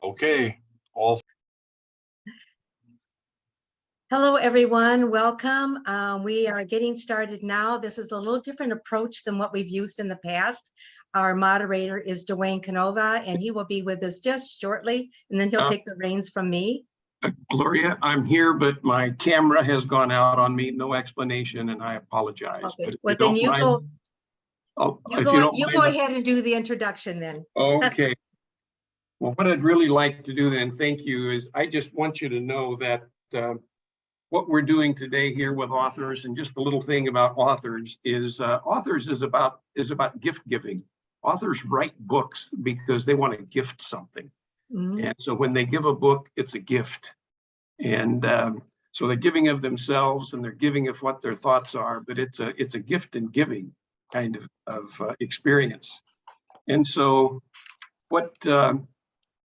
Okay, all. Hello, everyone. Welcome. We are getting started now. This is a little different approach than what we've used in the past. Our moderator is Dwaine Canova, and he will be with us just shortly, and then he'll take the reins from me. Gloria, I'm here, but my camera has gone out on me. No explanation, and I apologize. Okay. But Well, then you go. You go ahead and do the introduction then. Okay. Well, what I'd really like to do then, thank you, is I just want you to know that what we're doing today here with authors, and just a little thing about authors is about gift giving. Authors write books because they want to gift something. Mm-hmm. And so when they give a book, it's a gift. And so they're giving of themselves and they're giving of what their thoughts are, but it's a gift and giving kind of experience. And so what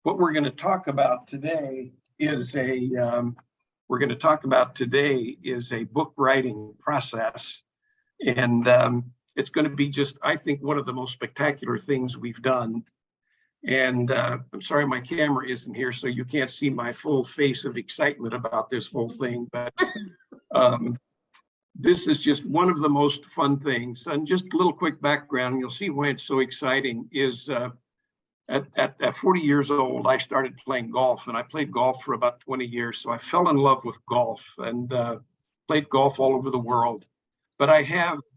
we're going to talk about today is a book writing process. And it's going to be just, I think, one of the most spectacular things we've done. And I'm sorry my camera isn't here, so you can't see my full face of excitement about this whole thing. But this is just one of the most fun things. And just a little quick background, and you'll see why it's so exciting, is at 40 years old, I started playing golf, and I played golf for about 20 years. So I fell in love with golf and played golf all over the world. But I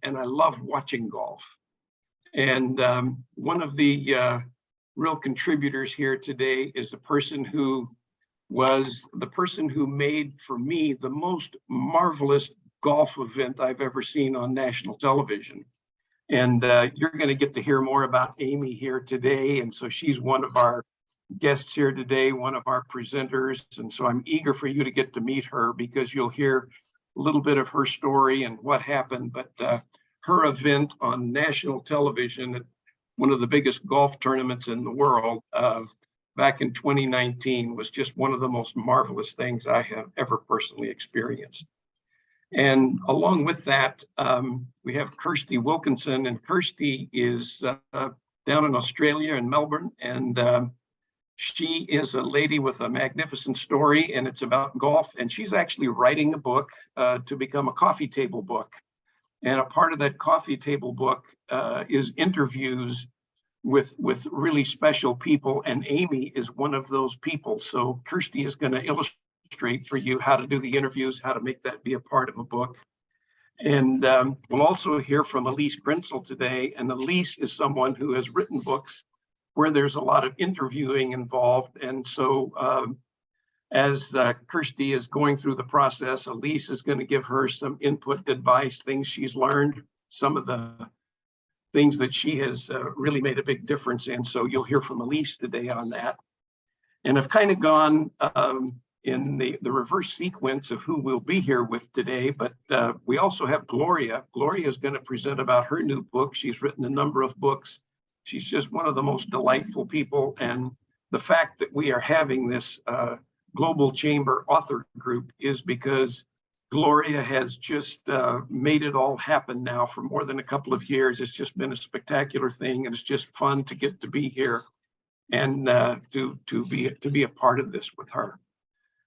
love watching golf. And one of the real contributors here today is the person who made for me the most marvelous golf event I've ever seen on national television. And you're going to get to hear more about Amy here today. And so she's one of our guests here today, one of our presenters. And so I'm eager for you to get to meet her, because you'll hear a little bit of her story and what happened. But her event on national television at one of the biggest golf tournaments in the world back in 2019 was just one of the most marvelous things I have ever personally experienced. And along with that, we have Kirsty Wilkinson, and Kirsty is down in Australia in Melbourne, and she is a lady with a magnificent story, and it's about golf, and she's actually writing a book to become a coffee table book. And a part of that coffee table book is interviews with really special people, and Amy is one of those people. So Kirsty is going to illustrate for you how to do the interviews, how to make that be a part of a book. And we'll also hear from Elise Krentzel today. And Elise is someone who has written books where there's a lot of interviewing involved. And so as Kirsty is going through the process, Elise is going to give her some input, advice, things she's learned, some of the things that she has really made a big difference in. So you'll hear from Elise today on that. And I've kind of gone in the reverse sequence of who we'll be here with today, but we also have Gloria. Gloria is going to present about her new book. She's written a number of books. She's just one of the most delightful people. And the fact that we are having this Global Chamber author group is because Gloria has just made it all happen now for more than a couple of years. It's just been a spectacular thing, and it's just fun to get to be here and to be a part of this with her.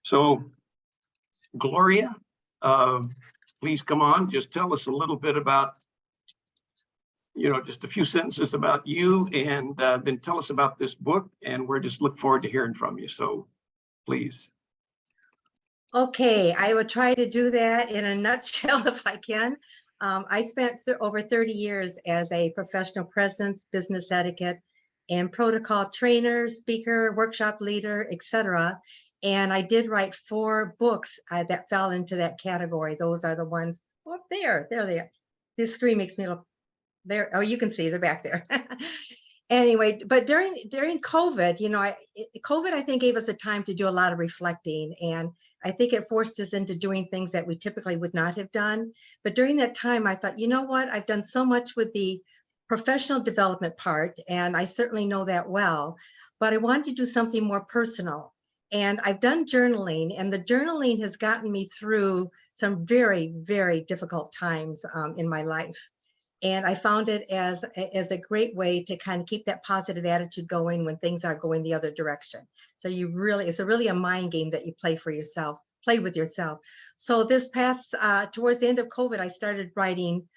So, Gloria, please come on. Just tell us a little bit about, just a few sentences about you, and then tell us about this book. And we're just look forward to hearing from you. So, please. Okay, I would try to do that in a nutshell if I can. I spent over 30 years as a professional presence, business etiquette, and protocol trainer, speaker, workshop leader, etc. And I did write 4 books that fell into that category. Those are the ones up there. There they are. This screen makes me look there. Oh, you can see they're back there. Anyway, but during COVID, COVID, I think, gave us a time to do a lot of reflecting, and I think it forced us into doing things that we typically would not have done. But during that time, I thought, you know what, I've done so much with the professional development part, and I certainly know that well, but I wanted to do something more personal. And I've done journaling, and the journaling has gotten me through some very, very difficult times in my life. And I found it as a great way to kind of keep that positive attitude going when things are going the other direction. So it's really a mind game that you play with yourself. So this past, towards the end of COVID, I started writing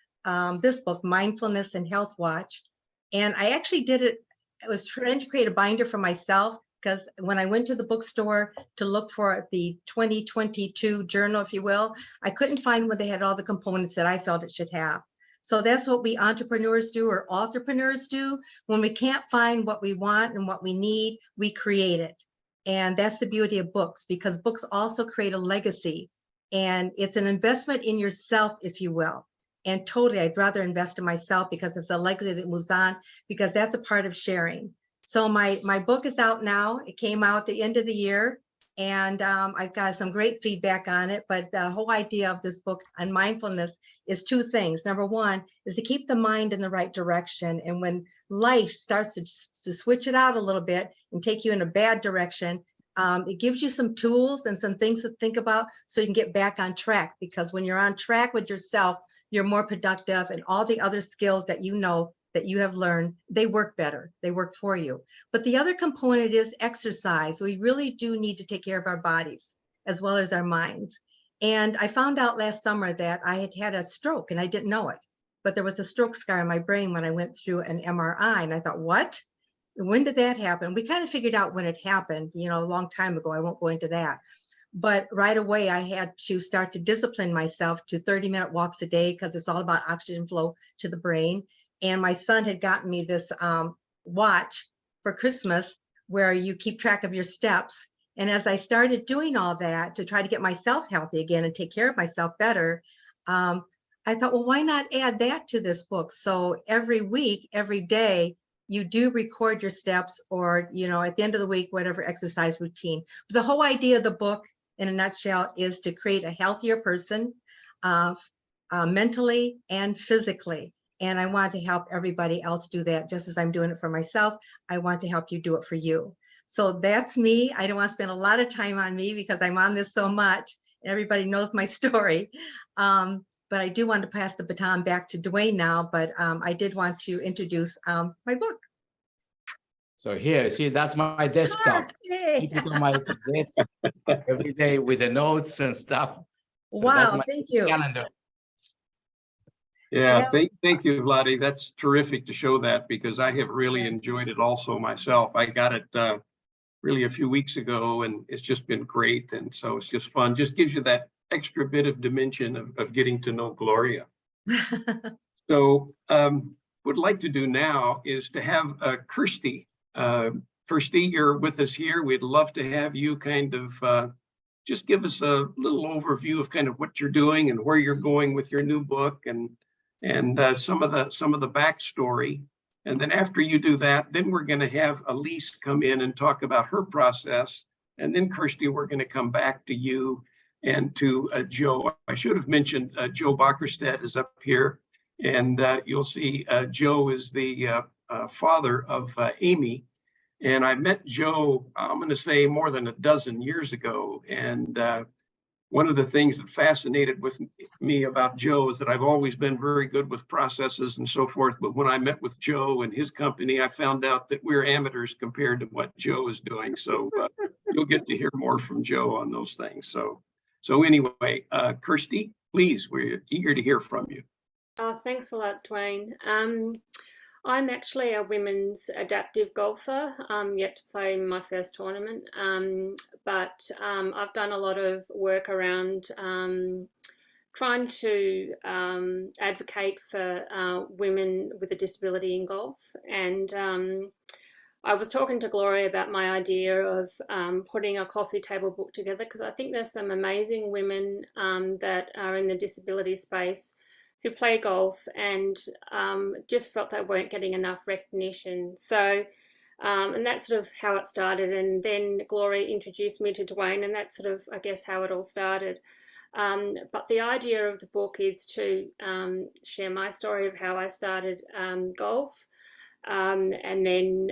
this book, Mindfulness and Health Watch. And I actually I was trying to create a binder for myself, because when I went to the bookstore to look for the 2022 journal, if you will, I couldn't find one that had all the components that I felt it should have. So that's what we entrepreneurs do, or entrepreneurs do. When we can't find what we want and what we need, we create it. And that's the beauty of books, because books also create a legacy. And it's an investment in yourself, if you will. And totally, I'd rather invest in myself, because it's a legacy that moves on, because that's a part of sharing. So my book is out now. It came out at the end of the year. And I've got some great feedback on it. But the whole idea of this book on mindfulness is two things. Number one is to keep the mind in the right direction. And when life starts to switch it out a little bit and take you in a bad direction, it gives you some tools and some things to think about so you can get back on track. Because when you're on track with yourself, you're more productive, and all the other skills that you know that you have learned, they work better. They work for you. But the other component is exercise. We really do need to take care of our bodies as well as our minds. And I found out last summer that I had had a stroke, and I didn't know it. But there was a stroke scar in my brain when I went through an MRI. And I thought, what? When did that happen? We kind of figured out when it happened, a long time ago. I won't go into that. But right away, I had to start to discipline myself to 30-minute walks a day, because it's all about oxygen flow to the brain. And my son had gotten me this watch for Christmas where you keep track of your steps. And as I started doing all that to try to get myself healthy again and take care of myself better, I thought, well, why not add that to this book? So every week, every day, you do record your steps, or, at the end of the week, whatever exercise routine. But the whole idea of the book, in a nutshell, is to create a healthier person, mentally and physically. And I want to help everybody else do that. Just as I'm doing it for myself, I want to help you do it for you. So that's me. I don't want to spend a lot of time on me, because I'm on this so much. Everybody knows my story. But I do want to pass the baton back to Dwaine now. But I did want to introduce my book. So here, see, that's my desktop. Hey. Keep it on my desk every day with the notes and stuff. So wow, thank you. Calendar. Yeah, thank you, Vladi. That's terrific to show that, because I have really enjoyed it also myself. I got it really a few weeks ago, and it's just been great. And so it's just fun. Just gives you that extra bit of dimension of getting to know Gloria. So what I'd like to do now is to have Kirsty. Kirsty, you're with us here. We'd love to have you kind of just give us a little overview of kind of what you're doing and where you're going with your new book, and some of the backstory. And then after you do that, then we're going to have Elise come in and talk about her process. And then Kirsty, we're going to come back to you and to Joe. I should have mentioned Joe Bockerstette is up here, and you'll see Joe is the father of Amy. And I met Joe, I'm going to say more than a dozen years ago. And one of the things that fascinated with me about Joe is that I've always been very good with processes and so forth. But when I met with Joe and his company, I found out that we're amateurs compared to what Joe is doing. So you'll get to hear more from Joe on those things. So anyway, Kirsty, please, we're eager to hear from you. Oh, thanks a lot, Dwaine. I'm actually a women's adaptive golfer, yet to play my first tournament, but I've done a lot of work around trying to advocate for women with a disability in golf. And I was talking to Gloria about my idea of putting a coffee table book together, because I think there's some amazing women that are in the disability space who play golf and just felt they weren't getting enough recognition. So, and that's sort of how it started. And then Gloria introduced me to Dwaine, and that's sort of, I guess, how it all started. But the idea of the book is to share my story of how I started golf, and then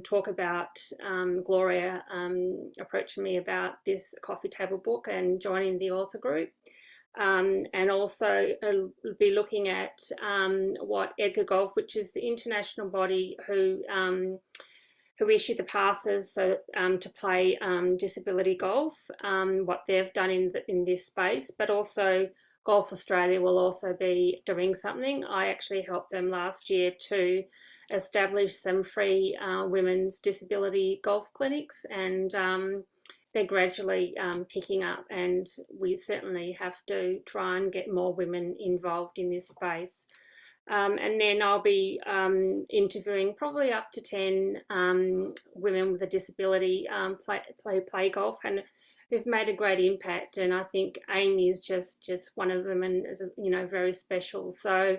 talk about Gloria approaching me about this coffee table book and joining the author group. and also be looking at what Edgar Golf, which is the international body who issue the passes to play disability golf, what they've done in this space, but also Golf Australia will also be doing something. I actually helped them last year to establish some free women's disability golf clinics, and they're gradually picking up, and we certainly have to try and get more women involved in this space. And then I'll be interviewing probably up to 10 women with a disability play golf, and who've made a great impact. And I think Amy is just one of them, and is, you know, very special. So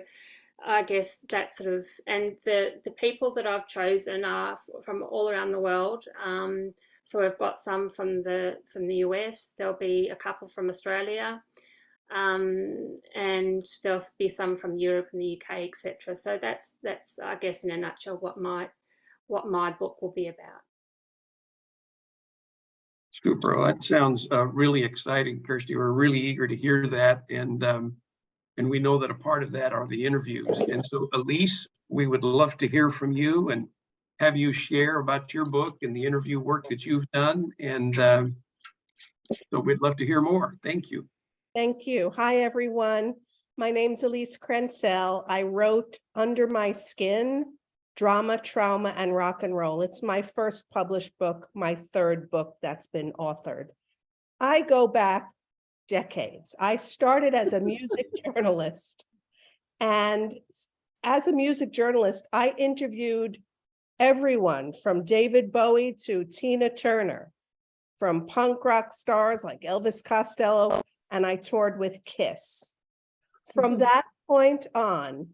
I guess that sort of, and the people that I've chosen are from all around the world. So we've got some from the US. There'll be a couple from Australia. And there'll be some from Europe and the UK, etc. So that's I guess in a nutshell what my book will be about. Super. Well, that sounds really exciting, Kirsty. We're really eager to hear that, and we know that a part of that are the interviews. And so, Elise, we would love to hear from you and have you share about your book and the interview work that you've done. And so we'd love to hear more. Thank you. Thank you. Hi, everyone. My name's Elise Krentzel. I wrote Under My Skin, Drama, Trauma, and Rock and Roll. It's my first published book, my third book that's been authored. I go back decades. I started as a music journalist. And as a music journalist, I interviewed everyone from David Bowie to Tina Turner, from punk rock stars like Elvis Costello, and I toured with Kiss. From that point on,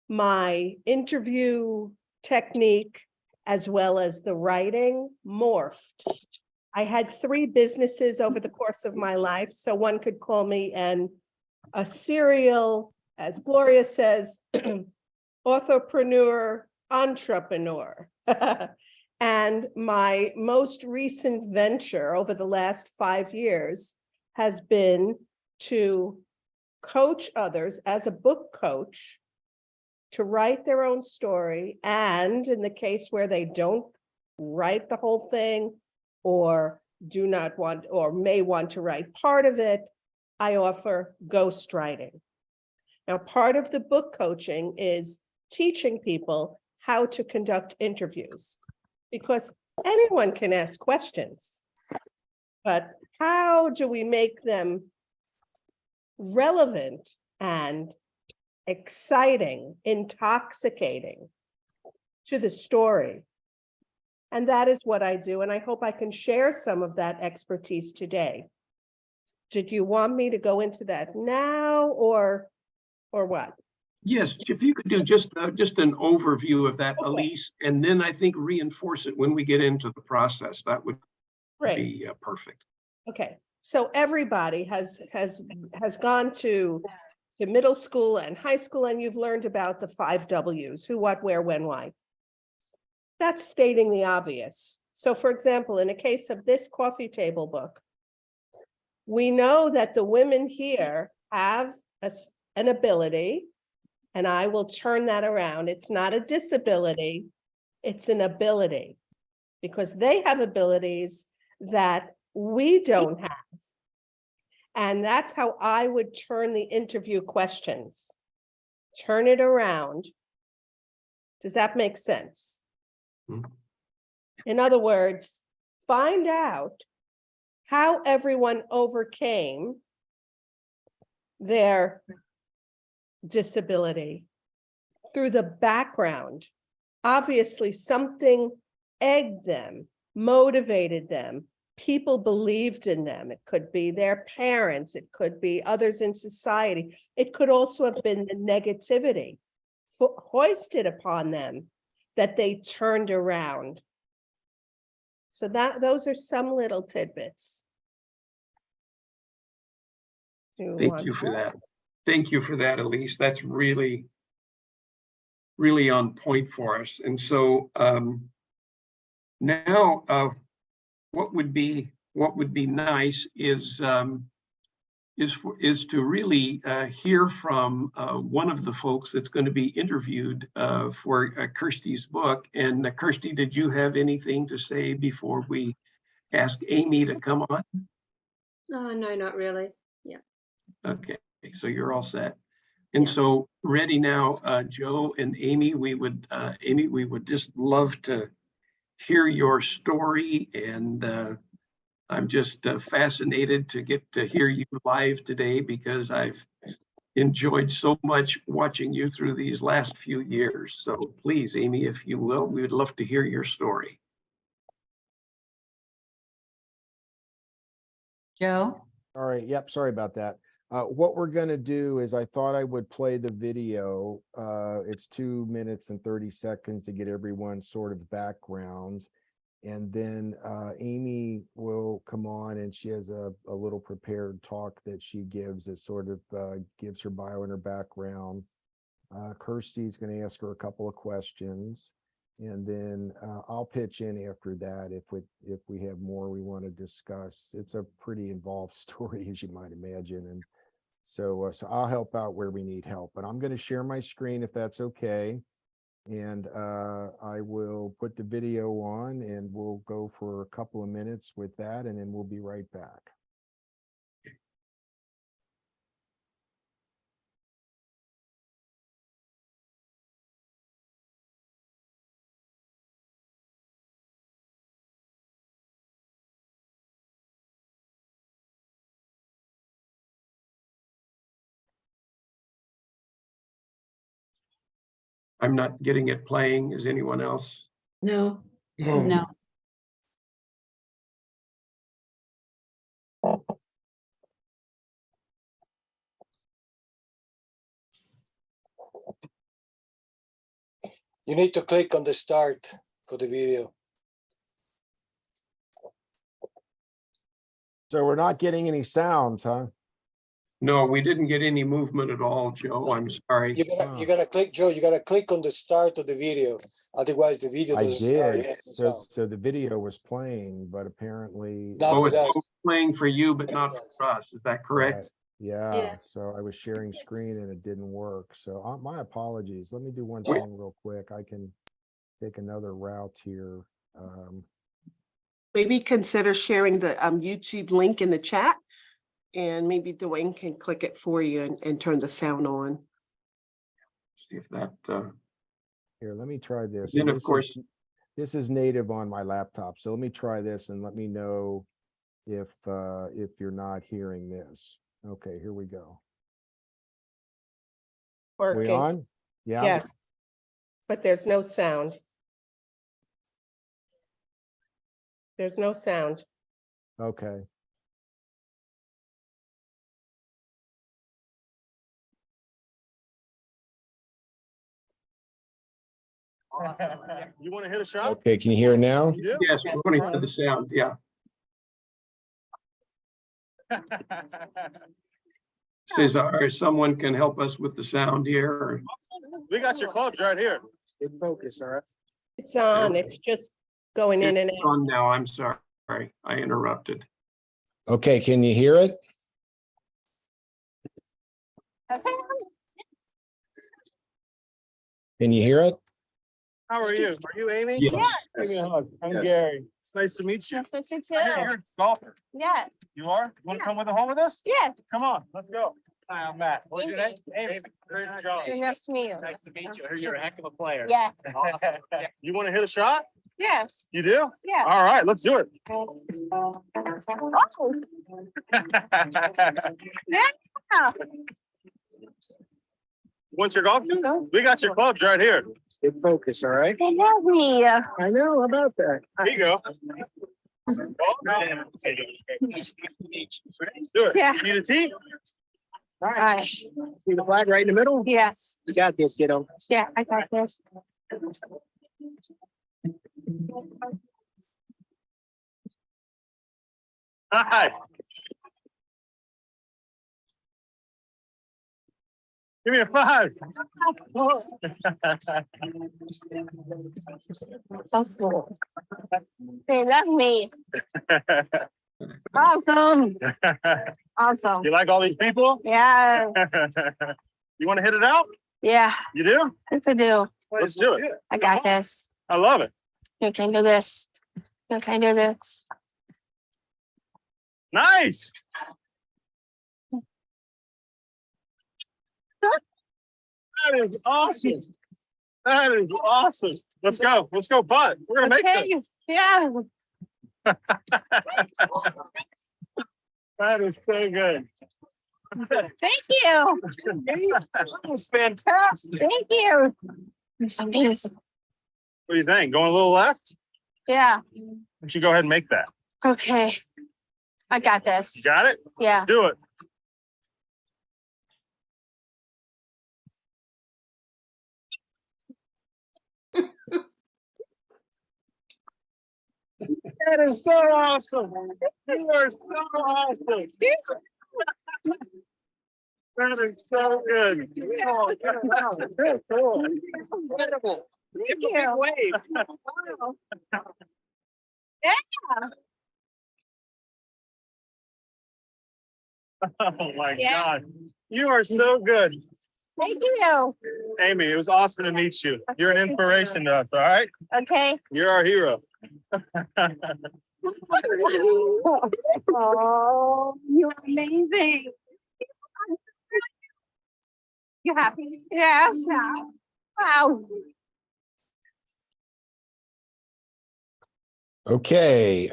my interview technique, as well as the writing, morphed. I had 3 businesses over the course of my life, so one could call me a serial, as Gloria says, authorpreneur, entrepreneur. And my most recent venture over the last 5 years has been to coach others as a book coach to write their own story. And in the case where they don't write the whole thing, or do not want, or may want to write part of it, I offer ghostwriting. Now, part of the book coaching is teaching people how to conduct interviews, because anyone can ask questions, but how do we make them relevant and exciting, intoxicating to the story? And that is what I do, and I hope I can share some of that expertise today. Did you want me to go into that now, or what? Yes, if you could do just an overview of that, Okay. Elise, and then I think reinforce it when we get into the process. That would be perfect. Okay, so everybody has gone to middle school and high school, and you've learned about the 5 W's: who, what, where, when, why. That's stating the obvious. So, for example, in a case of this coffee table book, we know that the women here have an ability, and I will turn that around. It's not a disability, it's an ability, because they have abilities that we don't have. And that's how I would turn the interview questions. Turn it around. Does that make sense? Mhm. In other words, find out how everyone overcame their disability through the background. Obviously, something egged them, motivated them. People believed in them. It could be their parents. It could be others in society. It could also have been the negativity hoisted upon them that they turned around. So those are some little tidbits. Thank you for that. Thank you for that, Elise. That's really, really on point for us. And so now what would be nice is is to really hear from one of the folks that's going to be interviewed for Kirsty's book. And Kirsty, did you have anything to say before we ask Amy to come on? Oh, no, not really. Yeah. Okay, so you're all set. And Yeah. so ready now, Joe and Amy, we would just love to hear your story, and I'm just fascinated to get to hear you live today, because I've enjoyed so much watching you through these last few years. So please, Amy, if you will, we would love to hear your story. Joe? All right, yep, sorry about that. What we're gonna do is I thought I would play the video. It's 2 minutes and 30 seconds to get everyone sort of background. And then Amy will come on, and she has a little prepared talk that she gives that sort of gives her bio and her background. Kirsty's gonna ask her a couple of questions. And then I'll pitch in after that if we have more we want to discuss. It's a pretty involved story, as you might imagine, and so I'll help out where we need help. But I'm going to share my screen if that's okay, and I will put the video on, and we'll go for a couple of minutes with that, and then we'll be right back. I'm not getting it playing. Is anyone else? No. No. No. You need to click on the start for the video. So we're not getting any sounds, huh? No, we didn't get any movement at all, Joe. I'm sorry. You gotta click, Joe. You gotta click on the start of the video. Otherwise, the video I doesn't start. did. So the video was playing, but apparently. Not Oh, with it's us. playing for you, but not for us. Is that correct? Yeah, Yeah. so I was sharing screen and it didn't work. So my apologies. Let me do one thing real quick. I can take another route here. Maybe consider sharing the YouTube link in the chat, and maybe Dwaine can click it for you and turn the sound on. See if that, Here, let me try this. Then, So of course- this is native on my laptop. So let me try this and let me know if you're not hearing this. Okay, here we go. We Working. on? Yeah. Yes, but there's no sound. There's no sound. Okay. You want to hit a shot? Okay, can you hear now? You do? yes, we're going to hear the sound. Yeah. Says, someone can help us with the sound here. We got your clubs right here. Good focus, all right. It's on, it's just going in and It's out. on now. I'm sorry. I interrupted. Okay, can you hear it? Can you hear it? How are you? Are you Amy? Yes. Give me a hug. I'm Yes. Gary. Nice to meet you. Nice to meet I hear you you're a golfer. Yeah, You are? You want to come with home with us? yeah. Come on, let's go. Hi, I'm Matt. What's your name? Amy. Great job. Nice to meet you. Nice to meet you. I hear you're a heck of a player. Yeah. Awesome. You want to hit a shot? Yes. You do? Yeah. All right, let's do it. Oh, What's your golf? We got your clubs right here. Good focus, all right? they love me. I know about that. Here you go. Let's do it. Yeah. Need a tee? All right. See the flag right in the middle? Yes. You got this, kiddo. Yeah, I got this. Hi. Give me a 5. So cool. They love me. Awesome. Awesome. You like all these people? Yeah. You want to hit it out? Yeah. You do? Yes, I do. Let's do it. I got this. I love it. You can do this. You can do this. Nice. That is awesome. That is awesome. Let's go. Let's go, bud. We're gonna make this. Okay. Yeah. That is so good. Thank you. That was fantastic. Thank you. It's amazing. What do you think? Going a little left? Yeah. Why don't you go ahead and make that? Okay. I got this. You got it? Yeah. Let's do it. That is so awesome. You are so awesome. That is so good. Oh, wow. Very cool. Incredible. Thank you. Wave. Wow. Yeah. Oh my Yeah. God. You are so good. Thank you. Amy, it was awesome to meet you. You're an inspiration to us, all right? Okay. You're our hero. Oh, you're amazing. You happy? Yes. Wow. Okay,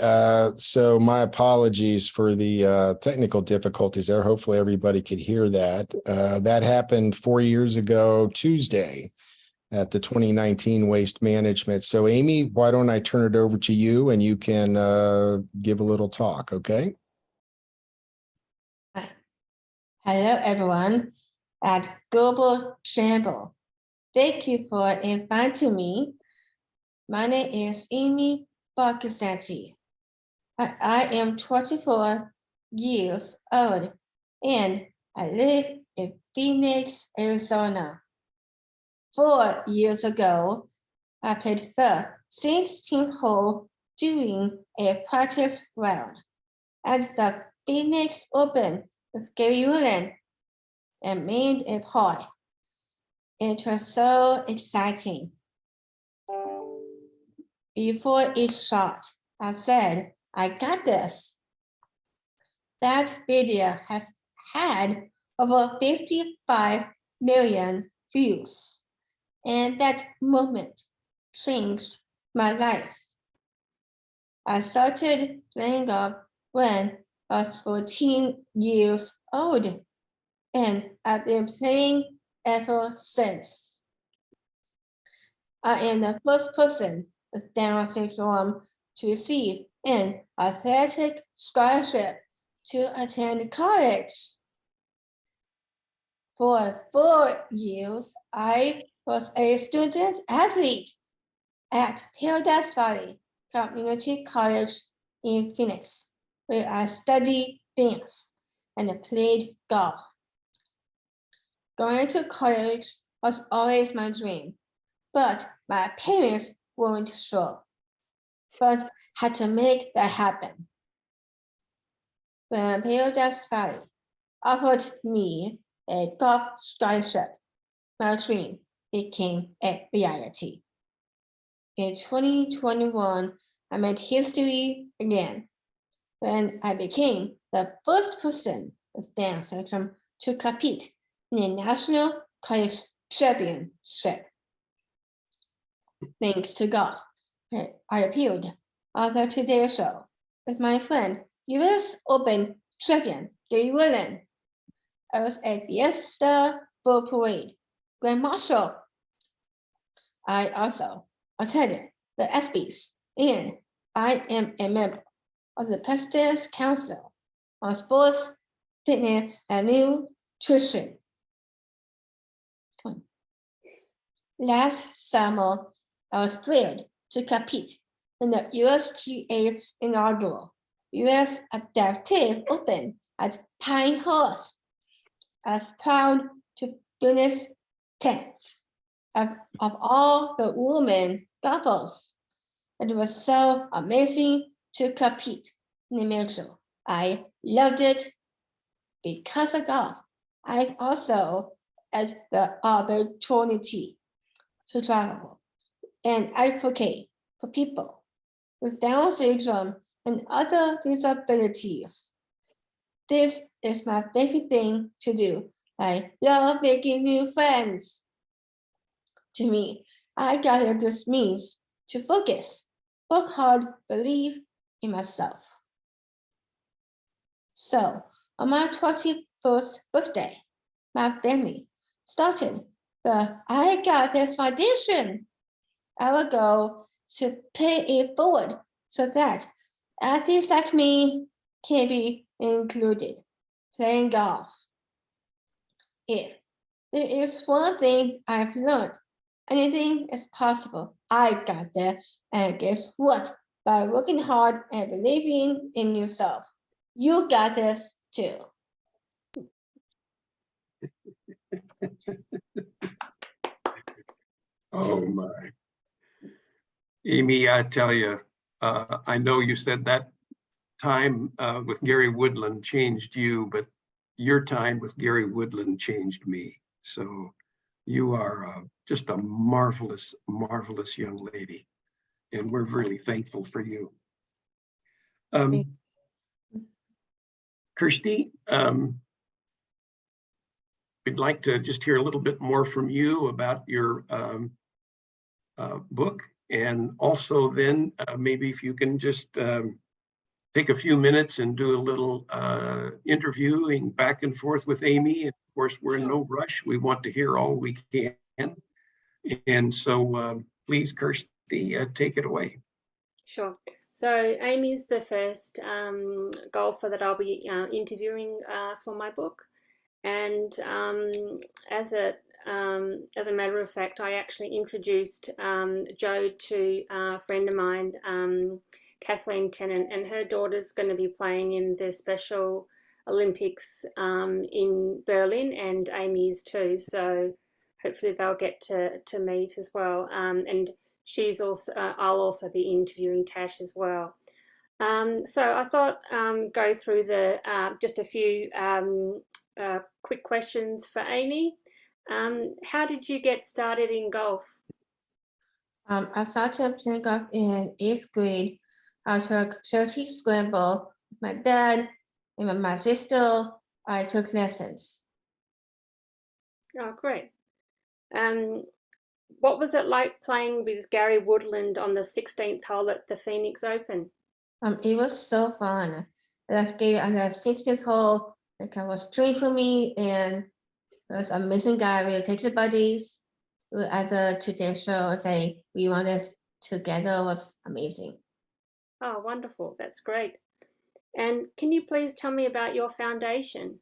so my apologies for the technical difficulties there. Hopefully everybody could hear that. That happened 4 years ago, Tuesday, at the 2019 Waste Management. So Amy, why don't I turn it over to you and you can give a little talk, okay? Hello, everyone at Global Chamber. Thank you for inviting me. My name is Amy Bockerstette. I am 24 years old and I live in Phoenix, Arizona. 4 years ago, I played the 16th hole during a practice round at the Phoenix Open with Gary Whelan and made a par. It was so exciting. Before each shot, I said, I got this. That video has had over 55 million views, and that moment changed my life. I started playing golf when I was 14 years old, and I've been playing ever since. I am the first person with Down syndrome to receive an athletic scholarship to attend college. For 4 years, I was a student athlete at Paradise Valley Community College in Phoenix, where I studied dance and played golf. Going to college was always my dream, but my parents weren't sure, but had to make that happen. When Paradise Valley offered me a golf scholarship, my dream became a reality. In 2021, I made history again when I became the first person with Down syndrome to compete in a national college championship. Thanks to golf, I appeared on the Today Show with my friend, US Open champion Gary Whelan. I was at Fiesta Boat Parade, Grand Marshal. I also attended the ESPYs, and I am a member of the President's Council on Sports, Fitness, and Nutrition. Last summer, I was thrilled to compete in the USGA's inaugural US Adaptive Open at Pinehurst. I was proud to finish 10th of all the women golfers. It was so amazing to compete in the major. I loved it because of golf, I also had the opportunity to travel and advocate for people with Down syndrome and other disabilities. This is my favorite thing to do. I love making new friends. To me, I gather this means to focus, work hard, believe in myself. So on my 21st birthday, my family started the I Got This Foundation. I will go to pay it forward so that athletes like me can be included playing golf. If there is one thing I've learned, anything is possible. I got this. And guess what? By working hard and believing in yourself, you got this too. Oh my. Amy, I tell you, I know you said that time with Gary Woodland changed you, but your time with Gary Woodland changed me. So you are just a marvelous, marvelous young lady. And we're really thankful for you. Kirsty, we'd like to just hear a little bit more from you about your book. And also then maybe if you can just take a few minutes and do a little interviewing back and forth with Amy. And of course, we're in no rush. We want to hear all we can. And so please, Kirsty, take it away. Sure. So Amy's the first golfer that I'll be interviewing for my book. And as a matter of fact, I actually introduced Joe to a friend of mine, Kathleen Tennant, and her daughter's going to be playing in the Special Olympics in Berlin, and Amy's too. So hopefully they'll get to meet as well. And she's also, I'll also be interviewing Tash as well. So I thought go through the just a few quick questions for Amy. How did you get started in golf? I started playing golf in 8th grade. I took 30 scramble with my dad and with my sister. I took lessons. Oh, great. What was it like playing with Gary Woodland on the 16th hole at the Phoenix Open? It was so fun. That game on the 16th hole, like I was dream for me, and it was an amazing guy. We take the buddies at the Today Show and say we want this together. It was amazing. Oh, wonderful. That's great. And can you please tell me about your foundation?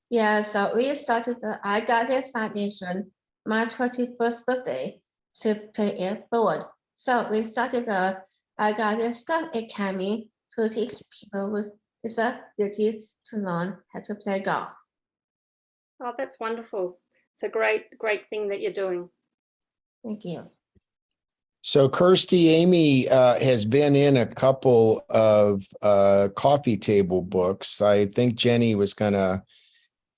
Yeah, so we started the I Got This Foundation my 21st birthday to pay it forward. So we started the I Got This Golf Academy to teach people with disabilities to learn how to play golf. Oh, that's wonderful. It's a great thing that you're doing. Thank you. So Kirsty, Amy has been in a couple of coffee table books. I think Jenny was gonna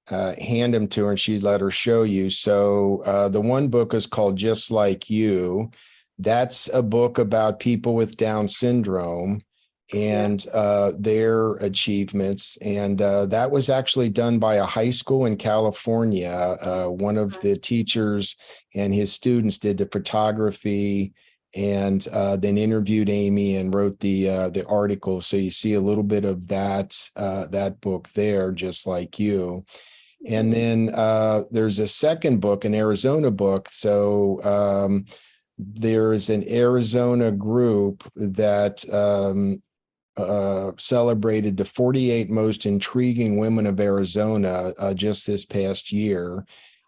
hand them to her and she'd let her show you. So the one book is called Just Like You. That's a book about people with Down syndrome and their achievements. And that was actually done by a high school in California. One of the teachers and his students did the photography and then interviewed Amy and wrote the article. So you see a little bit of that book there, Just Like You. And then there's a second book, an Arizona book. So there's an Arizona group that celebrated the 48 most intriguing women of Arizona just this past year.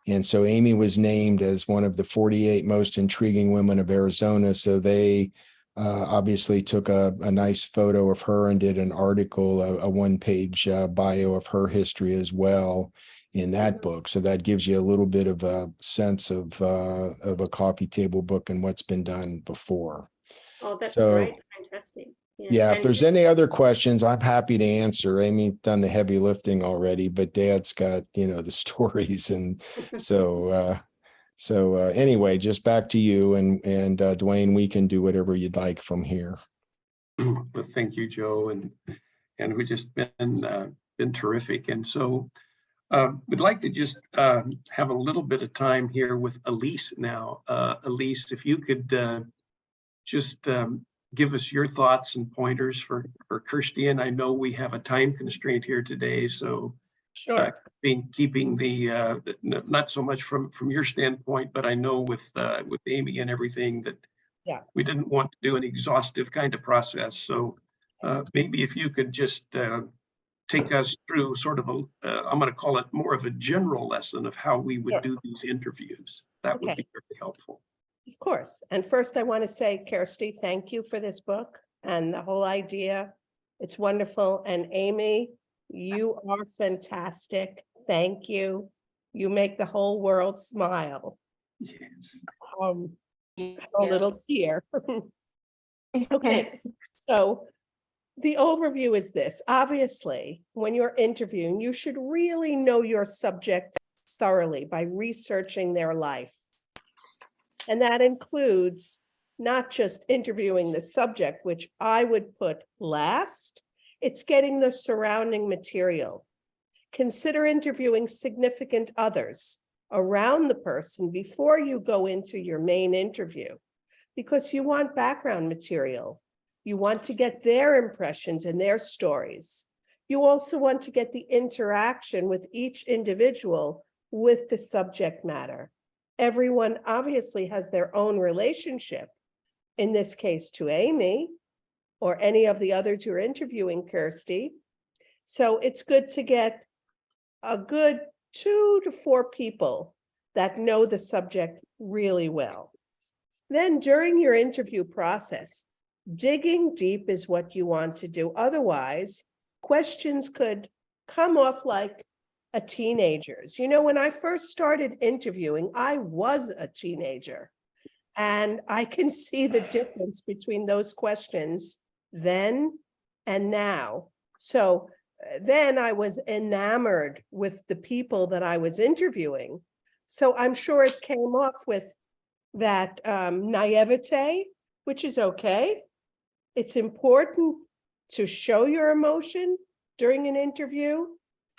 And so Amy was named as one of the 48 most intriguing women of Arizona. So they obviously took a nice photo of her and did an article, a one-page bio of her history as well in that book. So that gives you a little bit of a sense of a coffee table book and what's been done before. Oh, that's So, great. Fantastic. Yeah, if and there's any other questions, I'm happy to answer. Amy done the heavy lifting already, but Dad's got, the stories. And so anyway, just back to you and Dwayne, we can do whatever you'd like from here. But thank you, Joe, and we've just been terrific. And so we'd like to just have a little bit of time here with Elise now. Elise, if you could just give us your thoughts and pointers for Kirsty. And I know we have a time constraint here today, so Sure. keeping the not so much from your standpoint, but I know with Amy and everything that we didn't want to do an exhaustive kind of process. So maybe if you could just take us through sort of I'm going to call it more of a general lesson of how we would do these interviews. That would be very helpful. Of course. And first I want to say, Kirsty, thank you for this book and the whole idea. It's wonderful. And Amy, you are fantastic. Thank you. You make the whole world smile. Yes. A little tear. Okay. So the overview is this. Obviously, when you're interviewing, you should really know your subject thoroughly by researching their life. And that includes not just interviewing the subject, which I would put last, it's getting the surrounding material. Consider interviewing significant others around the person before you go into your main interview, because you want background material. You want to get their impressions and their stories. You also want to get the interaction with each individual with the subject matter. Everyone obviously has their own relationship, in this case to Amy, or any of the others you're interviewing, Kirsty. So it's good to get a good 2 to 4 people that know the subject really well. Then during your interview process, digging deep is what you want to do. Otherwise, questions could come off like a teenager's. When I first started interviewing, I was a teenager, and I can see the difference between those questions then and now. So then I was enamored with the people that I was interviewing. So I'm sure it came off with that naivete, which is okay. It's important to show your emotion during an interview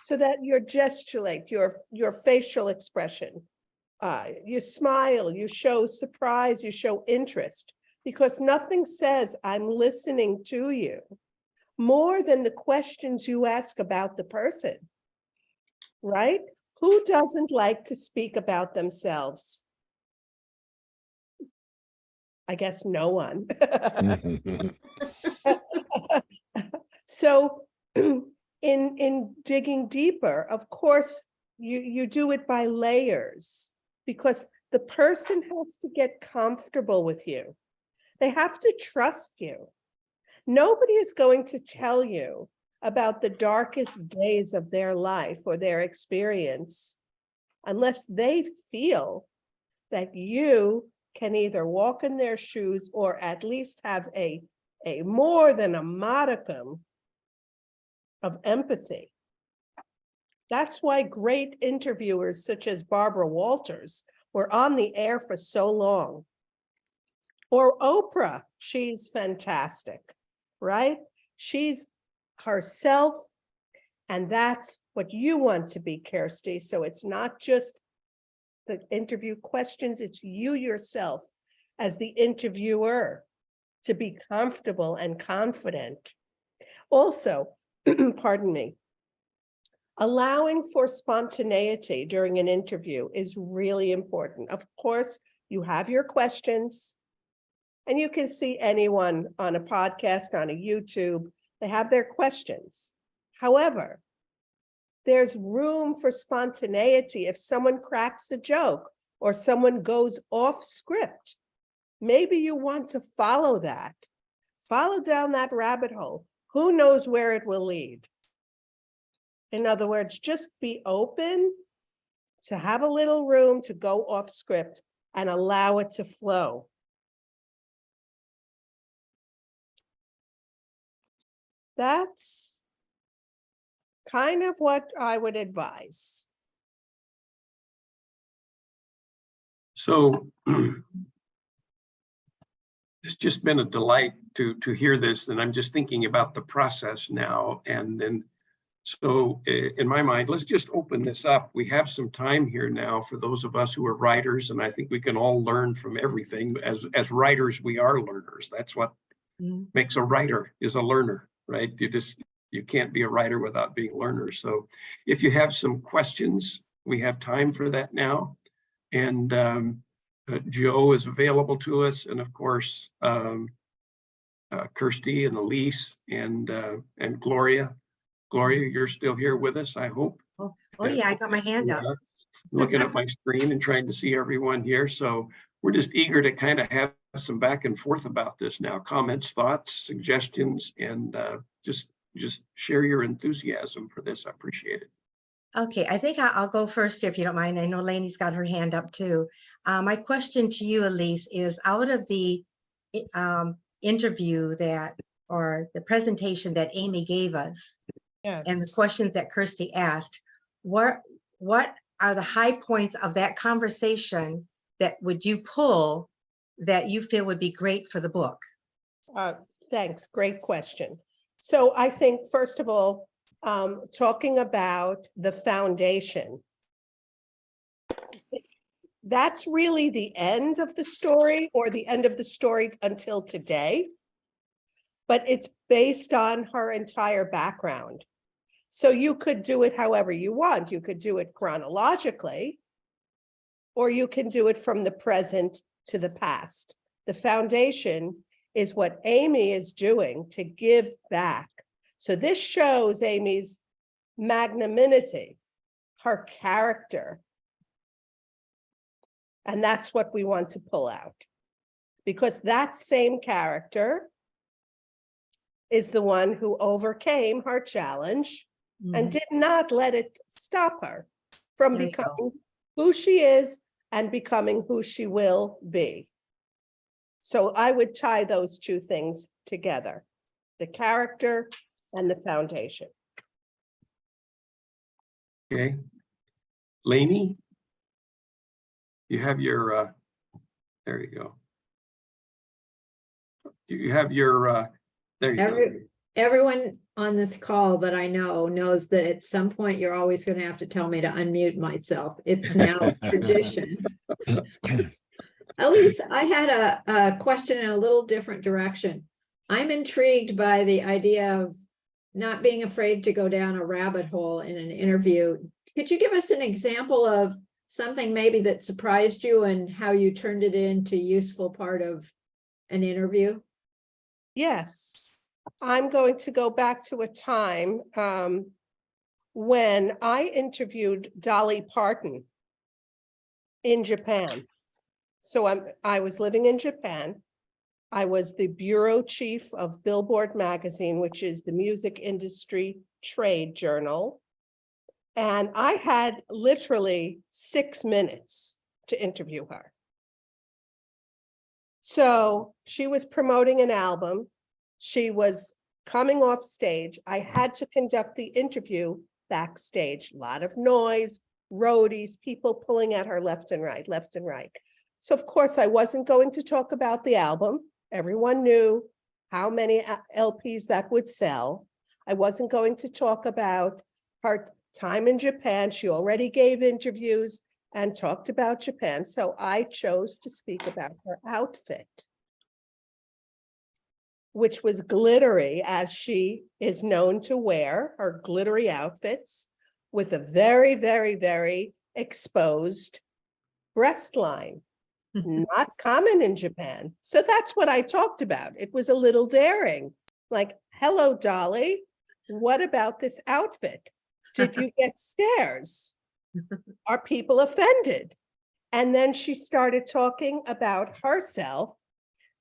so that your gesticulate, your facial expression, you smile, you show surprise, you show interest, because nothing says I'm listening to you more than the questions you ask about the person, right? Who doesn't like to speak about themselves? I guess no one. So in digging deeper, of course, you do it by layers, because the person has to get comfortable with you. They have to trust you. Nobody is going to tell you about the darkest days of their life or their experience unless they feel that you can either walk in their shoes or at least have a more than a modicum of empathy. That's why great interviewers such as Barbara Walters were on the air for so long. Or Oprah, she's fantastic, right? She's herself, and that's what you want to be, Kirsty. So it's not just the interview questions, it's you yourself as the interviewer to be comfortable and confident. Also, pardon me, allowing for spontaneity during an interview is really important. Of course, you have your questions, and you can see anyone on a podcast, on a YouTube, they have their questions. However, there's room for spontaneity if someone cracks a joke or someone goes off script. Maybe you want to follow that. Follow down that rabbit hole. Who knows where it will lead? In other words, just be open to have a little room to go off script and allow it to flow. that's kind of what I would advise. So it's just been a delight to hear this, and I'm just thinking about the process now. And then, so in my mind, let's just open this up. We have some time here now for those of us who are writers, and I think we can all learn from everything. As writers, we are learners. That's what makes a writer, is a learner, right? You can't be a writer without being a learner. So if you have some questions, we have time for that now. And Joe is available to us, and of course, Kirsty and Elise and Gloria. Gloria, you're still here with us, I hope. Oh yeah, I got my hand up. Looking at my screen and trying to see everyone here. So we're just eager to kind of have some back and forth about this now. Comments, thoughts, suggestions, and just share your enthusiasm for this. I appreciate it. Okay, I think I'll go first if you don't mind. I know Lainey's got her hand up too. My question to you, Elise, is out of the interview or the presentation that Amy gave us, Yes. and the questions that Kirsty asked, what are the high points of that conversation that would you pull that you feel would be great for the book? Thanks, great question. So I think, first of all, talking about the foundation, that's really the end of the story, or the end of the story until today, but it's based on her entire background. So you could do it however you want. You could do it chronologically, or you can do it from the present to the past. The foundation is what Amy is doing to give back. So this shows Amy's magnanimity, her character. And that's what we want to pull out, because that same character is the one who overcame her challenge and did not let it stop her from There you go. becoming who she is and becoming who she will be. So I would tie those two things together, the character and the foundation. Okay. Lainey, you have your, there you go. You have your, there you go. Everyone on this call that I know knows that at some point you're always going to have to tell me to unmute myself. It's now tradition. Elise, I had a question in a little different direction. I'm intrigued by the idea of not being afraid to go down a rabbit hole in an interview. Could you give us an example of something maybe that surprised you and how you turned it into a useful part of an interview? Yes, I'm going to go back to a time when I interviewed Dolly Parton in Japan. So I was living in Japan. I was the bureau chief of Billboard magazine, which is the music industry trade journal. And I had literally 6 minutes to interview her. So she was promoting an album. She was coming off stage. I had to conduct the interview backstage. A lot of noise, roadies, people pulling at her left and right, left and right. So of course I wasn't going to talk about the album. Everyone knew how many LPs that would sell. I wasn't going to talk about her time in Japan. She already gave interviews and talked about Japan. So I chose to speak about her outfit, which was glittery, as she is known to wear her glittery outfits with a very, very, very exposed breast line. Not common in Japan. So that's what I talked about. It was a little daring. Like, hello, Dolly, what about this outfit? Did you get stares? Are people offended? And then she started talking about herself,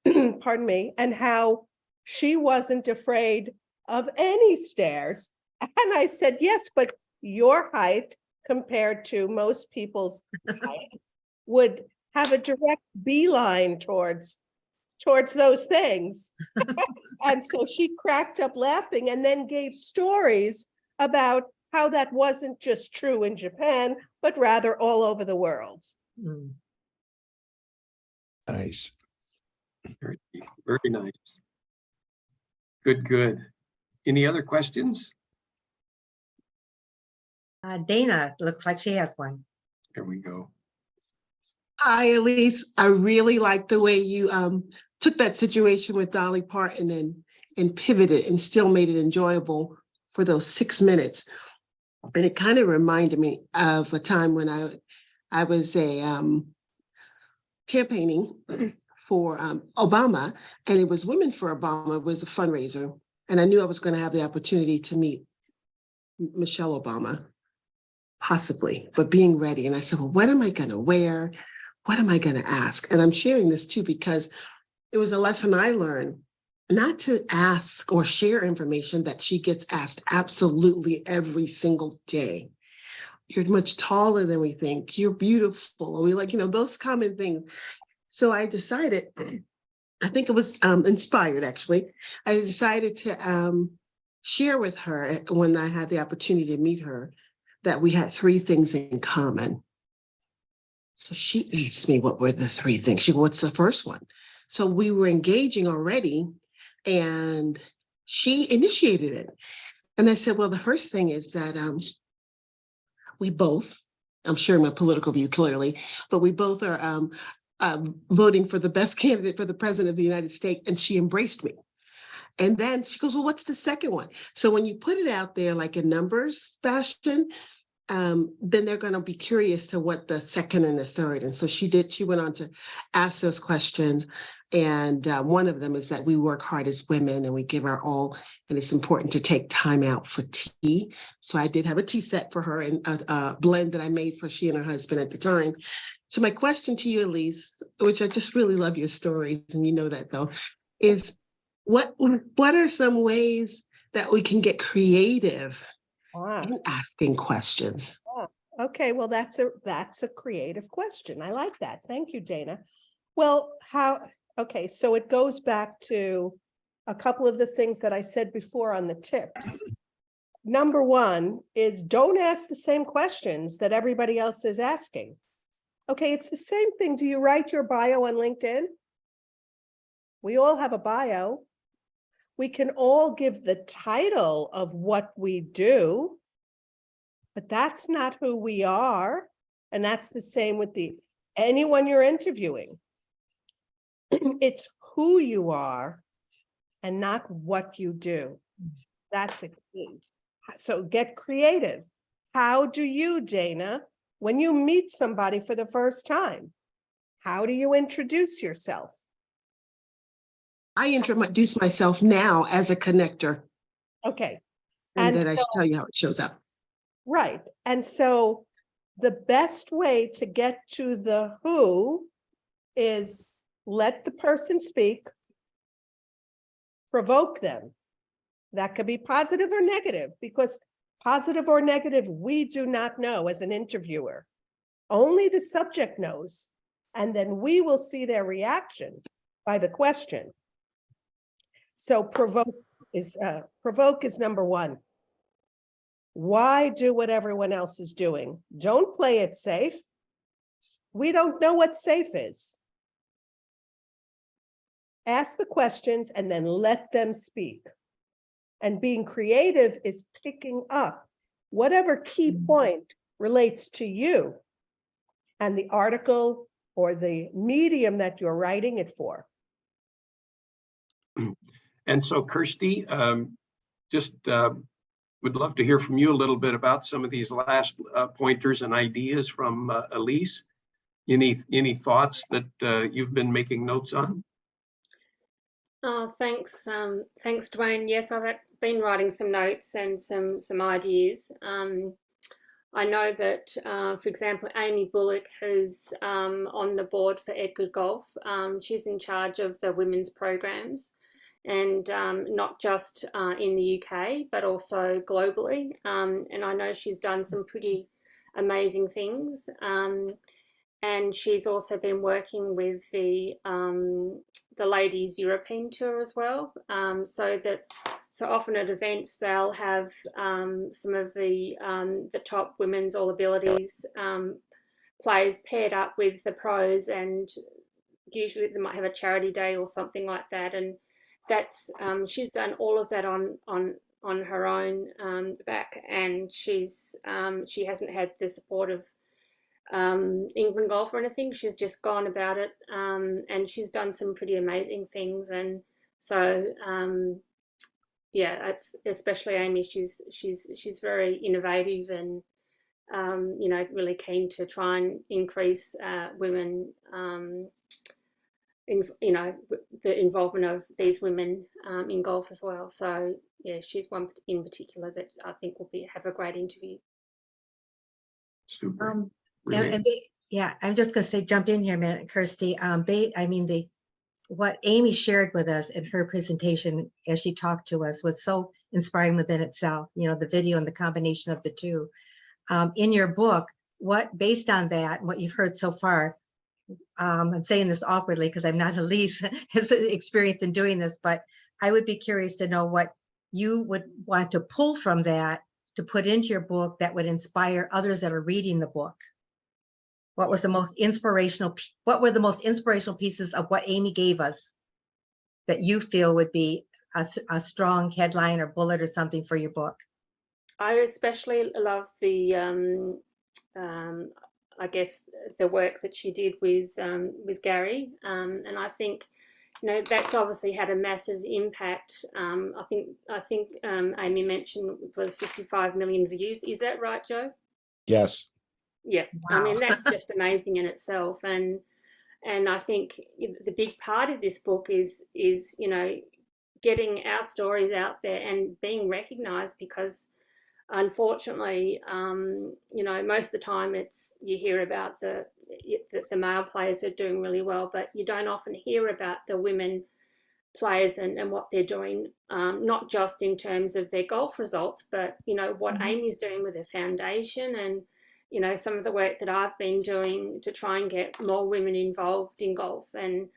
pardon me, and how she wasn't afraid of any stares. And I said, yes, but your height compared to most people's height would have a direct beeline towards towards those things. And so she cracked up laughing and then gave stories about how that wasn't just true in Japan, but rather all over the world. Mm. Nice. Very, very nice. Good, good. Any other questions? Dana, looks like she has one. Here we go. Hi, Elise. I really like the way you took that situation with Dolly Parton and pivoted and still made it enjoyable for those 6 minutes. And it kind of reminded me of a time when I was campaigning for Obama, and it was Women for Obama. It was a fundraiser, and I knew I was going to have the opportunity to meet Michelle Obama, possibly, but being ready. And I said, well, what am I going to wear? What am I going to ask? And I'm sharing this too, because it was a lesson I learned not to ask or share information that she gets asked absolutely every single day. You're much taller than we think. You're beautiful. And we like, those common things. So I decided, I think it was inspired actually. I decided to share with her when I had the opportunity to meet her that we had 3 things in common. So she asked me what were the 3 things. She goes, what's the first one? So we were engaging already and she initiated it. And I said, well, the first thing is that we both, I'm sharing my political view clearly, but we both are voting for the best candidate for the president of the United States. And she embraced me. And then she goes, well, what's the second one? So when you put it out there, like in numbers fashion, then they're going to be curious to what the second and the third. And so she went on to ask those questions. And one of them is that we work hard as women and we give our all, and it's important to take time out for tea. So I did have a tea set for her and a blend that I made for she and her husband at the time. So my question to you, Elise, which I just really love your stories, and you know that though, is what are some ways that we can get creative in asking questions? Okay, well, that's a creative question. I like that. Thank you, Dana. Well, okay, so it goes back to a couple of the things that I said before on the tips. Number 1 is don't ask the same questions that everybody else is asking. Okay, it's the same thing. Do you write your bio on LinkedIn? We all have a bio. We can all give the title of what we do, but that's not who we are. And that's the same with anyone you're interviewing. It's who you are and not what you do. That's a key. So get creative. How do you, Dana, when you meet somebody for the first time, how do you introduce yourself? I introduce myself now as a connector. Okay. And then I tell you how it shows up. Right. And so the best way to get to the who is let the person speak, provoke them. That could be positive or negative, because positive or negative, we do not know as an interviewer. Only the subject knows. And then we will see their reaction by the question. So provoke is number 1. Why do what everyone else is doing? Don't play it safe. We don't know what safe is. Ask the questions and then let them speak. And being creative is picking up whatever key point relates to you and the article or the medium that you're writing it for. And so Kirsty, just would love to hear from you a little bit about some of these last pointers and ideas from Elise. Any thoughts that you've been making notes on? Oh, thanks, Dwaine. Yes, I've been writing some notes and some ideas. I know that, for example, Amy Bullock, who's on the board for Edgar Golf, she's in charge of the women's programs, and not just in the UK, but also globally. And I know she's done some pretty amazing things. and she's also been working with the ladies European tour as well. So often at events they'll have some of the top women's all abilities players paired up with the pros, and usually they might have a charity day or something like that. And that's she's done all of that on her own back, and she hasn't had the support of England Golf or anything. She's just gone about it, and she's done some pretty amazing things. And so yeah, it's especially Amy. She's very innovative and you know, really keen to try and increase women in, you know, the involvement of these women in golf as well. So yeah, she's one in particular that I think will have a great interview. Super. Yeah, I'm just going to say, jump in here a minute, Kirsty. What Amy shared with us in her presentation as she talked to us was so inspiring within itself. You know, the video and the combination of the two. In your book, based on that, what you've heard so far, I'm saying this awkwardly because I'm not Elise has experience in doing this, but I would be curious to know what you would want to pull from that to put into your book that would inspire others that are reading the book. What were the most inspirational pieces of what Amy gave us that you feel would be a strong headline or bullet or something for your book? I especially love the I guess the work that she did with Gary, and I think, you know, that's obviously had a massive impact. I think Amy mentioned it was 55 million views. Is that right, Joe? Yes. Yeah, Wow. I mean, that's just amazing in itself. And I think the big part of this book is you know, getting our stories out there and being recognized, because unfortunately, you know, most of the time you hear about the male players are doing really well, but you don't often hear about the women players and what they're doing, not just in terms of their golf results, but, you know, what Amy's doing with her foundation, and, you know, some of the work that I've been doing to try and get more women involved in golf. And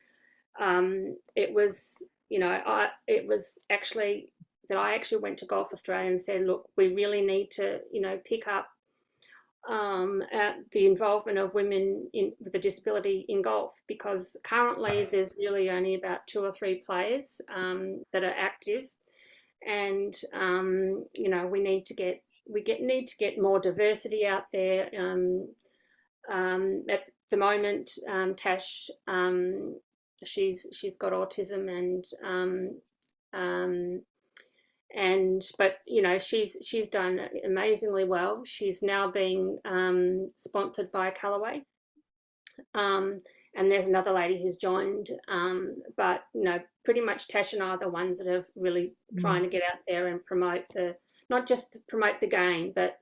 it was, you know, it was actually that I actually went to Golf Australia and said, look, we really need to, you know, pick up the involvement of women with a disability in golf, because currently there's really only about 2 or 3 players that are active, and you know, we need to get more diversity out there. At the moment, Tash, she's got autism, but you know, she's done amazingly well. She's now being sponsored by Callaway, and there's another lady who's joined, but you know, pretty much Tash and I are the ones that are really trying to get out there and promote not just promote the game, but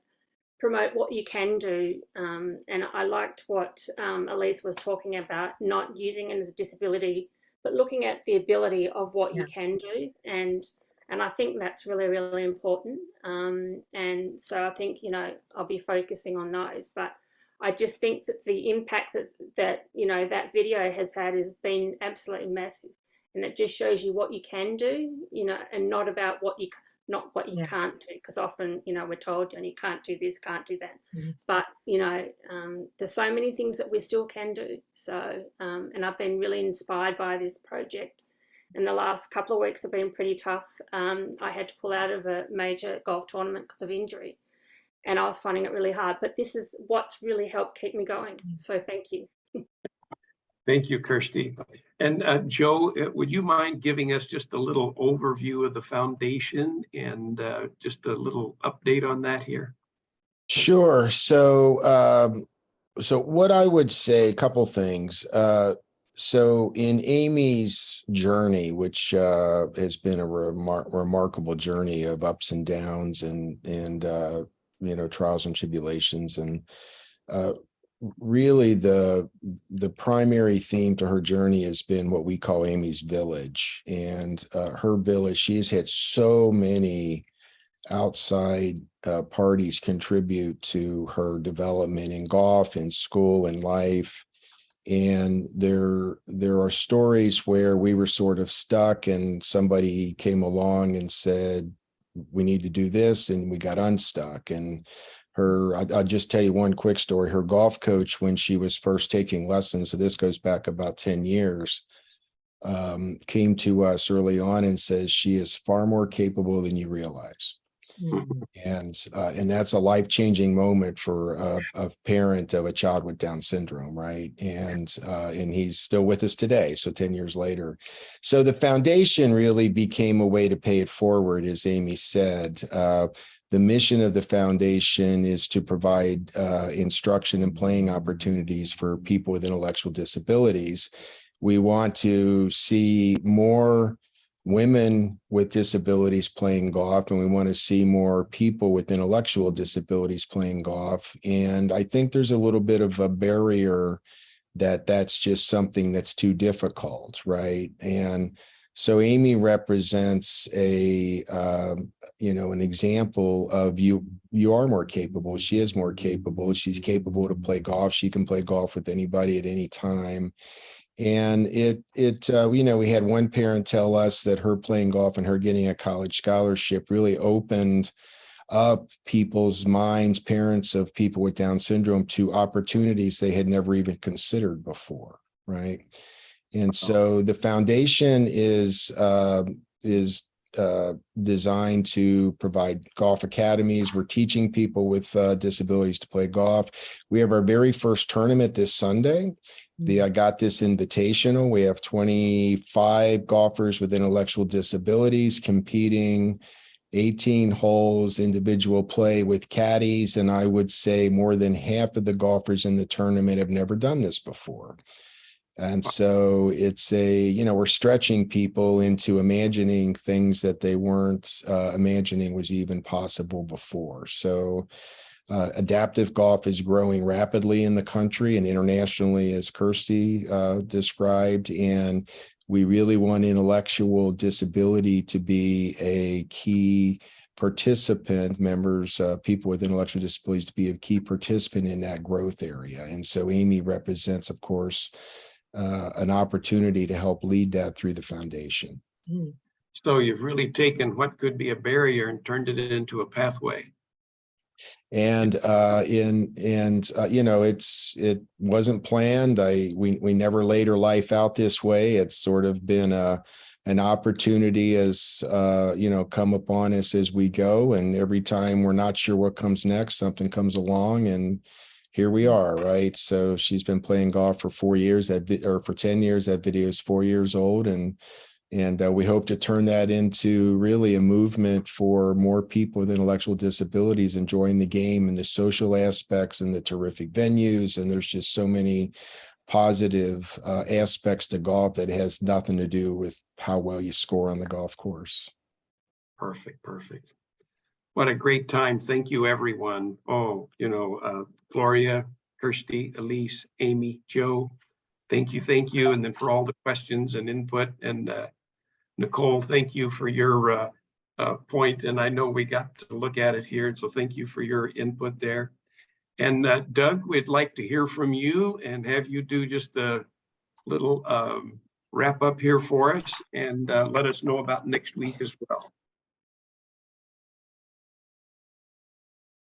promote what you can do. And I liked what Elise was talking about, not using it as a disability, but looking at the ability of what you can do. And I think that's really, really important. And so I think, you know, I'll be focusing on those. But I just think that the impact that you know, that video has had has been absolutely massive. And it just shows you what you can do, you know, and not about what you can't do. Because often, you know, we're told, you know, you can't do this, can't do that. But, you know, there's so many things that we still can do. So, and I've been really inspired by this project. And the last couple of weeks have been pretty tough. I had to pull out of a major golf tournament because of injury, and I was finding it really hard. But this is what's really helped keep me going. So thank you. Thank you, Kirsty. And Joe, would you mind giving us just a little overview of the foundation and just a little update on that here? Sure. So, so what I would say, a couple things. So in Amy's journey, which has been a remarkable journey of ups and downs and you know, trials and tribulations, and really the primary theme to her journey has been what we call Amy's village. And her village, she's had so many outside parties contribute to her development in golf, in school, in life. And there are stories where we were sort of stuck and somebody came along and said, we need to do this, and we got unstuck. And I'll just tell you one quick story. Her golf coach, when she was first taking lessons, so this goes back about 10 years, came to us early on and says, she is far more capable than you realize. And that's a life-changing moment for a parent of a child with Down syndrome, right? And he's still with us today, so 10 years later. So the foundation really became a way to pay it forward, as Amy said. The mission of the foundation is to provide instruction and playing opportunities for people with intellectual disabilities. We want to see more women with disabilities playing golf, and we want to see more people with intellectual disabilities playing golf. And I think there's a little bit of a barrier that's just something that's too difficult, right? And so Amy represents an example of you are more capable. She is more capable. She's capable to play golf. She can play golf with anybody at any time. And we had one parent tell us that her playing golf and her getting a college scholarship really opened up people's minds, parents of people with Down syndrome, to opportunities they had never even considered before, right? And so the foundation is designed to provide golf academies. We're teaching people with disabilities to play golf. We have our very first tournament this Sunday. I got this invitational. We have 25 golfers with intellectual disabilities competing 18 holes, individual play with caddies. And I would say more than half of the golfers in the tournament have never done this before. And so it's we're stretching people into imagining things that they weren't imagining was even possible before. So adaptive golf is growing rapidly in the country and internationally, as Kirsty described. And we really want intellectual disability to be a key participant, people with intellectual disabilities to be a key participant in that growth area. And so Amy represents, of course, an opportunity to help lead that through the foundation. So you've really taken what could be a barrier and turned it into a pathway. And it wasn't planned. We never laid her life out this way. It's sort of been an opportunity as come upon us as we go. And every time we're not sure what comes next, something comes along, and here we are, right? So she's been playing golf for 4 years, for 10 years. That video is 4 years old, and we hope to turn that into really a movement for more people with intellectual disabilities enjoying the game and the social aspects and the terrific venues. And there's just so many positive aspects to golf that has nothing to do with how well you score on the golf course. Perfect. What a great time. Thank you, everyone. Gloria, Kirsty, Elise, Amy, Joe, thank you. And then for all the questions and input. And Nicole, thank you for your point. And I know we got to look at it here. So thank you for your input there. And Doug, we'd like to hear from you and have you do just a little wrap up here for us and let us know about next week as well.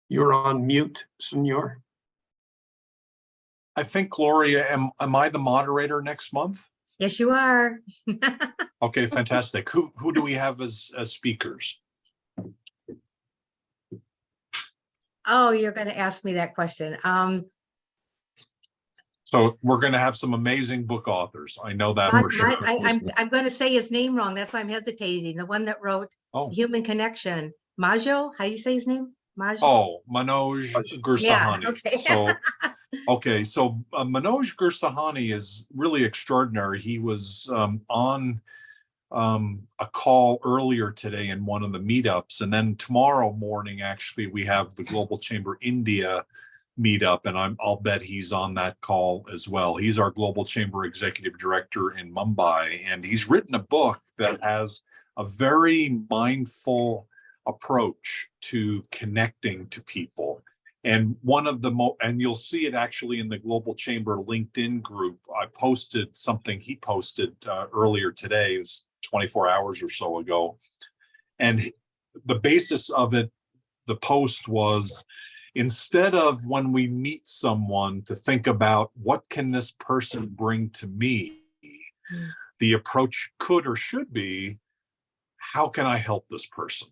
You're on mute, senor. I think, Gloria, am I the moderator next month? Yes, you are. Okay, fantastic. Who do we have as speakers? Oh, you're going to ask me that question. So we're going to have some amazing book authors. I know that for sure. I'm going to say his name wrong. That's why I'm hesitating. The one that wrote Human Connection. Majo, how do you say his name? Majo? Oh, Manoj Gursahani. Yeah, okay. So Manoj Gursahani is really extraordinary. He was on a call earlier today in one of the meetups, and then tomorrow morning, actually, we have the Global Chamber India meetup, and I'll bet he's on that call as well. He's our Global Chamber Executive Director in Mumbai, and he's written a book that has a very mindful approach to connecting to people. And one of the and you'll see it actually in the Global Chamber LinkedIn group. I posted something he posted earlier today, it was 24 hours or so ago. And the basis of it, the post was, instead of when we meet someone to think about what can this person bring to me, the approach could or should be, how can I help this person?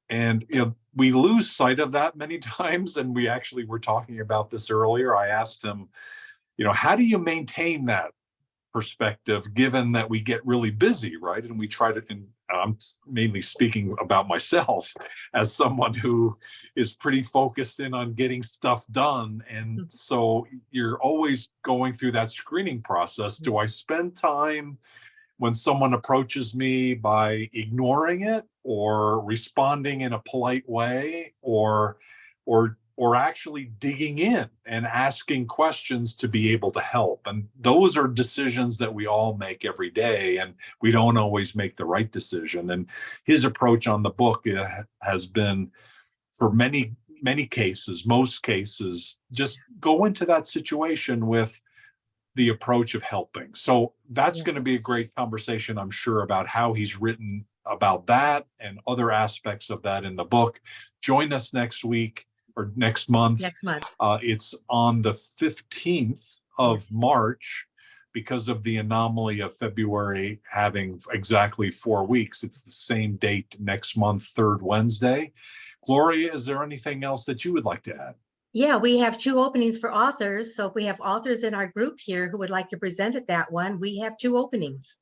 And we lose sight of that many times. And we actually were talking about this earlier. I asked him, how do you maintain that perspective, given that we get really busy, right? And we try to, and I'm mainly speaking about myself as someone who is pretty focused in on getting stuff done. And so you're always going through that screening process. Do I spend time when someone approaches me by ignoring it or responding in a polite way, or actually digging in and asking questions to be able to help? And those are decisions that we all make every day, and we don't always make the right decision. And his approach on the book has been, for many cases, most cases, just go into that situation with the approach of helping. So that's going to be a great conversation, I'm sure, about how he's written about that and other aspects of that in the book. Join us next week or next month. It's on the 15th of March. Because of the anomaly of February having exactly 4 weeks, it's the same date next month, third Wednesday. Gloria, is there anything else that you would like to add? Yeah, we have 2 openings for authors. So if we have authors in our group here who would like to present at that one, we have 2 openings.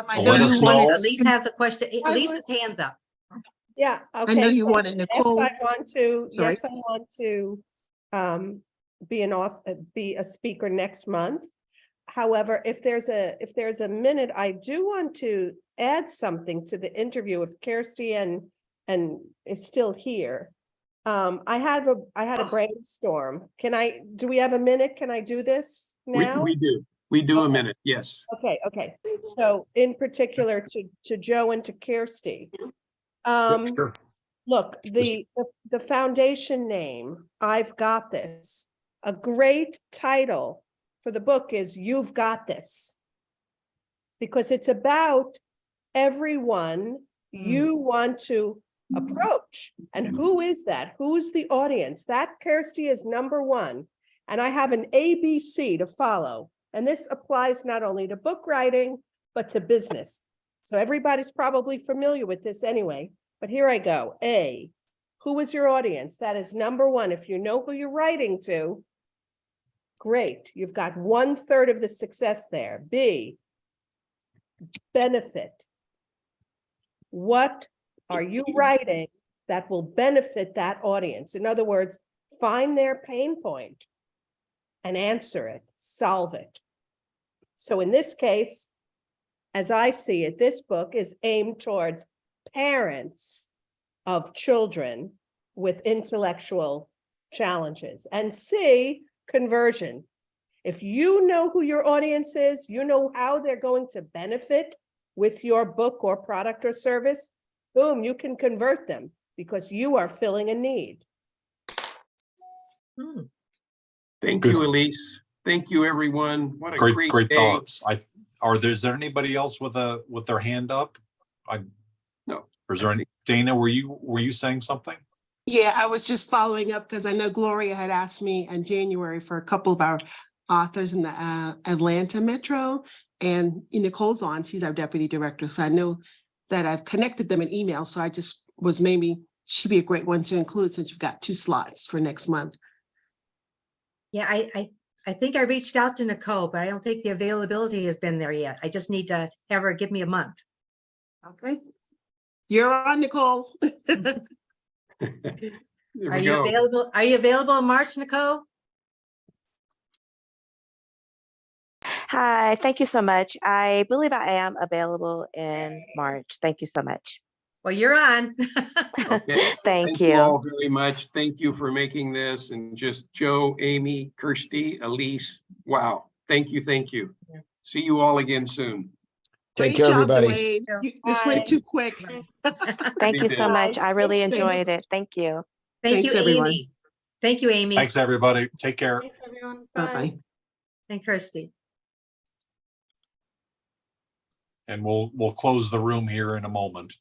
I know you wanted, wanted, Elise has a question. Elise's hands up. Yeah, okay. I know you so wanted Nicole. Yes, I want to, Sorry. yes, I want to be an author, be a speaker next month. However, if there's a minute, I do want to add something to the interview if Kirsty and is still here. I had a brainstorm. Do we have a minute? Can I do this now? We do a minute, yes. Okay. So in particular to Joe and to Kirsty. Sure. Look, the foundation name, I've Got This. A great title for the book is You've Got This. Because it's about everyone you want to approach. And who is that? Who's the audience? That, Kirsty, is number 1. And I have an ABC to follow. And this applies not only to book writing, but to business. So everybody's probably familiar with this anyway, but here I go. A, who is your audience? That is number 1. If you know who you're writing to, great. You've got 1/3 of the success there. B, benefit. What are you writing that will benefit that audience? In other words, find their pain point and answer it, solve it. So in this case, as I see it, this book is aimed towards parents of children with intellectual challenges. And C, conversion. If you know who your audience is, you know how they're going to benefit with your book or product or service, boom, you can convert them because you are filling a need. Thank you, Elise. Thank you, everyone. What a Great day. thoughts. Is there anybody else with their hand up? No. Or is there any, Dana, were you saying something? Yeah, I was just following up because I know Gloria had asked me in January for a couple of our authors in the Atlanta Metro, and Nicole's on, she's our deputy director. So I know that I've connected them in email. So I just was, maybe she'd be a great one to include since you've got 2 slots for next month. Yeah, I think I reached out to Nicole, but I don't think the availability has been there yet. I just need to have her give me a month. Okay. You're on, Nicole. Are you available? Are you available in March, Nicole? Hi, thank you so much. I believe I am available in March. Thank you so much. Well, you're on. Okay. Thank you all you. very much. Thank you for making this, and just Joe, Amy, Kirsty, Elise. Wow. Thank you. Yeah. See you all again soon. Take Great care, job, everybody. Dwaine. This went too quick. Thank you so did. much. I really enjoyed it. Thank you. Thank Thanks, you, everyone. Amy. Thank you, Amy Thanks, everybody. Take care. Thanks, everyone. Bye-bye. and Kirsty. And we'll close the room here in a moment.